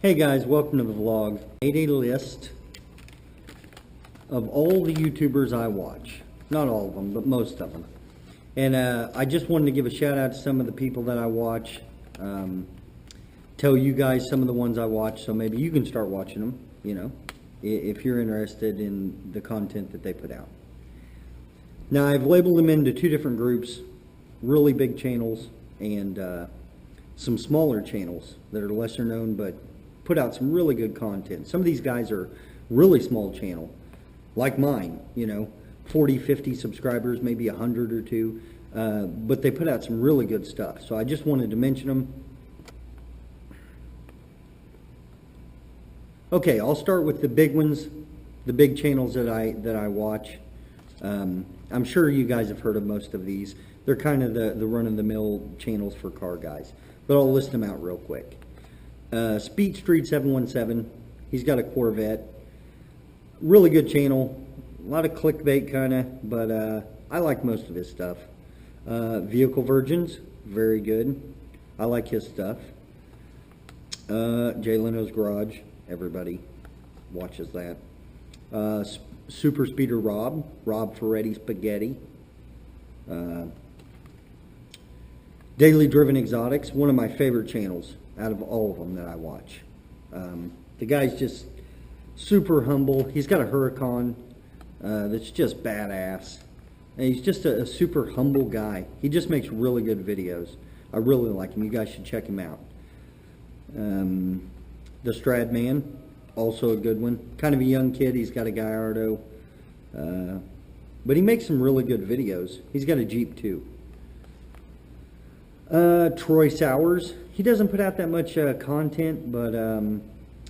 Hey guys, welcome to the vlog. Made a list of all the YouTubers I watch. Not all of them, but most of them. And I just wanted to give a shout out to some of the people that I watch. Tell you guys some of the ones I watch, so maybe you can start watching them, you know, if you're interested in the content that they put out. Now, I've labeled them into two different groups, really big channels and some smaller channels that are lesser known, but put out some really good content. Some of these guys are really small channel, like mine, you know, 40, 50 subscribers, maybe 100 or two, but they put out some really good stuff. So I just wanted to mention them. Okay, I'll start with the big ones, the big channels that I watch. I'm sure you guys have heard of most of these. They're kind of the run-of-the-mill channels for car guys, but I'll list them out real quick. Speed Street 717, he's got a Corvette. Really good channel, a lot of clickbait kind of, but I like most of his stuff. Vehicle Virgins, very good. I like his stuff. Jay Leno's Garage, everybody watches that. SuperspeedersRob, Rob Ferretti Spaghetti. DailyDrivenExotics, one of my favorite channels out of all of them that I watch. The guy's just super humble. He's got a Huracan that's just badass. And he's just a super humble guy. He just makes really good videos. I really like him. You guys should check him out. TheStradman, also a good one. Kind of a young kid. He's got a Gallardo. But he makes some really good videos. He's got a Jeep too. Sowers. He doesn't put out that much content, but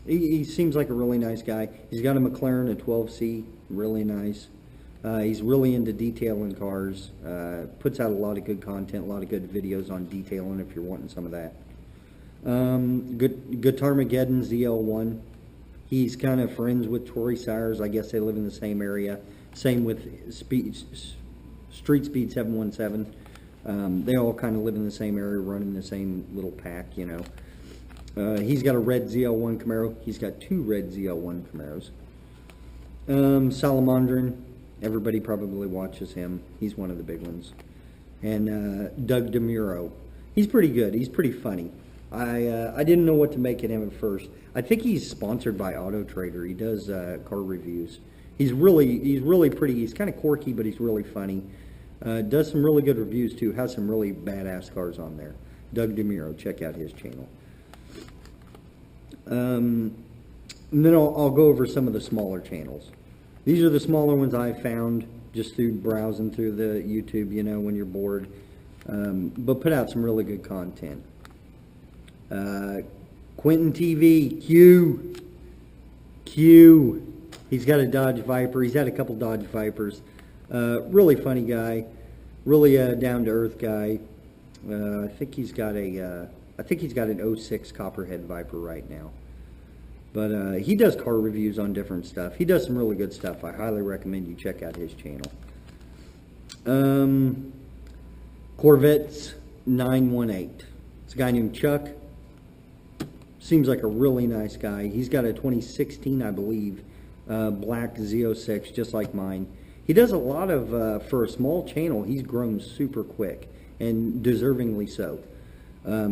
he seems like a really nice guy. He's got a McLaren, a 12C, really nice. He's really into detailing cars. Puts out a lot of good content, a lot of good videos on detailing if you're wanting some of that. Guitarmageddon ZL1. He's kind of friends with Troy Sowers. I guess they live in the same area. Same with Street Speed 717. They all kind of live in the same area, running the same little pack, you know. He's got a red ZL1 Camaro. He's got two red ZL1 Camaros. Salomondrin, everybody probably watches him. He's one of the big ones. And DeMuro. He's pretty good. He's pretty funny. I didn't know what to make of him at first. I think he's sponsored by Auto Trader. He does car reviews. He's really pretty. He's kind of quirky, but he's really funny. Does some really good reviews too. Has some really badass cars on there. Doug DeMuro, check out his channel. And then I'll go over some of the smaller channels. These are the smaller ones I found just through browsing through the YouTube, you know, when you're bored. But put out some really good content. Quinton TV, Q. He's got a Dodge Viper. He's had a couple Dodge Vipers. Really funny guy, really down to earth guy. I think he's got an 06 Copperhead Viper right now. But he does car reviews on different stuff. He does some really good stuff. I highly recommend you check out his channel. Corvette 918. It's a guy named Chuck. Seems like a really nice guy. He's got a 2016, I believe, black Z06, just like mine. He does a lot of, for a small channel, he's grown super quick, and deservingly so.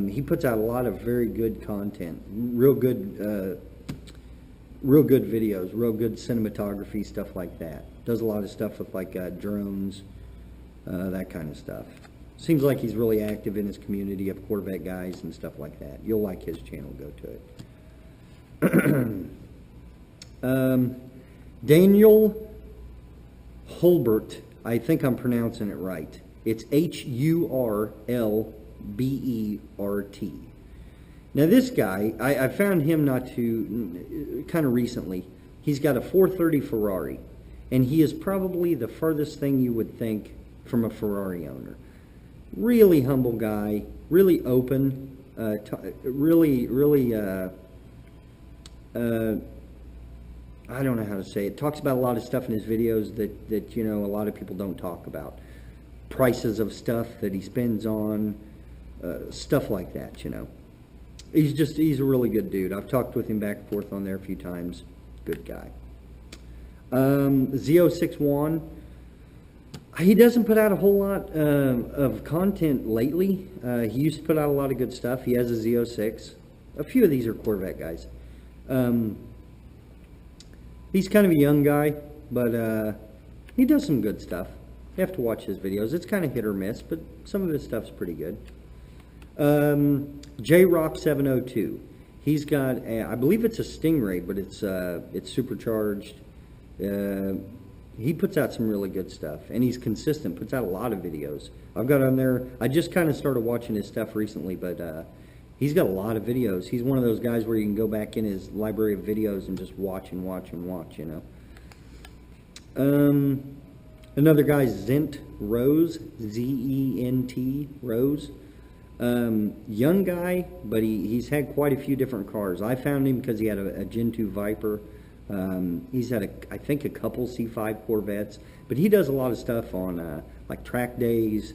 He puts out a lot of very good content, real good videos, real good cinematography, stuff like that. Does a lot of stuff with like drones, that kind of stuff. Seems like he's really active in his community of Corvette guys and stuff like that. You'll like his channel, go to it. Daniel Hurlbert, I think I'm pronouncing it right. It's Hurlbert. Now this guy, I found him kind of recently. He's got a 430 Ferrari, and he is probably the furthest thing you would think from a Ferrari owner. Really humble guy, really open, really I don't know how to say it. Talks about a lot of stuff in his videos that you know, a lot of people don't talk about. Prices of stuff that he spends on, stuff like that, you know. he's a really good dude. I've talked with him back and forth on there a few times. Good guy. Z06 Juan, he doesn't put out a whole lot of content lately. He used to put out a lot of good stuff. He has a Z06. A few of these are Corvette guys. He's kind of a young guy, but he does some good stuff. You have to watch his videos. It's kind of hit or miss, but some of his stuff's pretty good. J-Rock 702. He's got, I believe it's a Stingray, but it's supercharged. He puts out some really good stuff, and he's consistent, puts out a lot of videos. I've got on there, I just kind of started watching his stuff recently, but he's got a lot of videos. He's one of those guys where you can go back in his library of videos and just watch and watch and watch, you know. Another guy, Zent Rose, Z-E-N-T, Rose. Young guy, but he's had quite a few different cars. I found him because he had a Gen 2 Viper. He's had, I think, a couple C5 Corvettes, but he does a lot of stuff on like track days,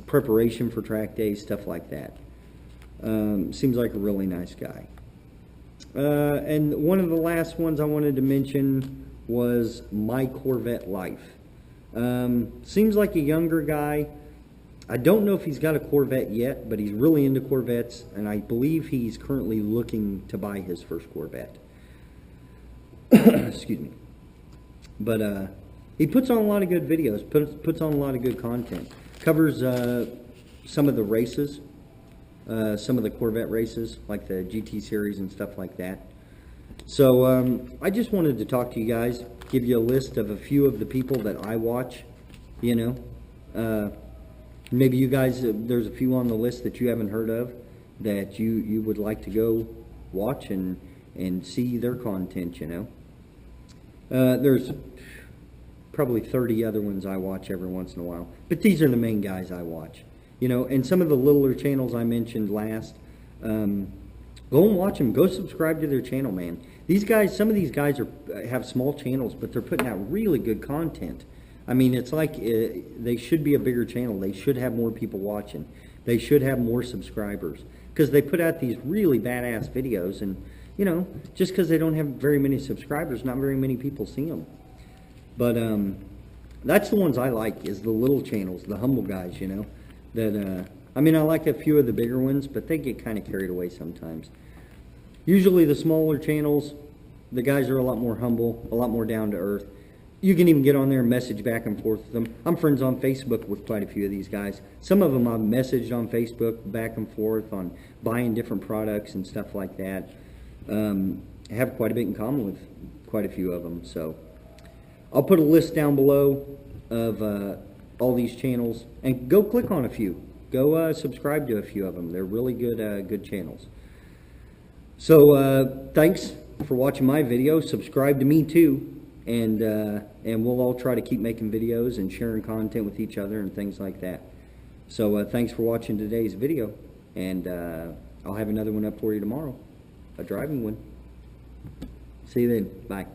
preparation for track days, stuff like that. Seems like a really nice guy. And one of the last ones I wanted to mention was My Corvette Life. Seems like a younger guy. I don't know if he's got a Corvette yet, but he's really into Corvettes, and I believe he's currently looking to buy his first Corvette. Excuse me. But he puts on a lot of good videos, puts on a lot of good content. Covers some of the races, some of the Corvette races, like the GT series and stuff like that. So I just wanted to talk to you guys, give you a list of a few of the people that I watch, you know. Maybe you guys, there's a few on the list that you haven't heard of that you would like to go watch and see their content, you know. There's probably 30 other ones I watch every once in a while, but these are the main guys I watch, you know. And some of the littler channels I mentioned last, go and watch them. Go subscribe to their channel, man. These guys, some of these guys have small channels, but they're putting out really good content. I mean, it's like they should be a bigger channel. They should have more people watching. They should have more subscribers because they put out these really badass videos, and you know, just because they don't have very many subscribers, not very many people see them. But that's the ones I like, is the little channels, the humble guys, you know. That I mean, I like a few of the bigger ones, but they get kind of carried away sometimes. Usually the smaller channels, the guys are a lot more humble, a lot more down to earth. You can even get on there and message back and forth with them. I'm friends on Facebook with quite a few of these guys. Some of them I've messaged on Facebook back and forth on buying different products and stuff like that. I have quite a bit in common with quite a few of them. So I'll put a list down below of all these channels, and go click on a few. Go subscribe to a few of them. They're really good, good channels. So thanks for watching my video. Subscribe to me too. And we'll all try to keep making videos and sharing content with each other and things like that. So thanks for watching today's video, and I'll have another one up for you tomorrow, a driving one. See you then. Bye.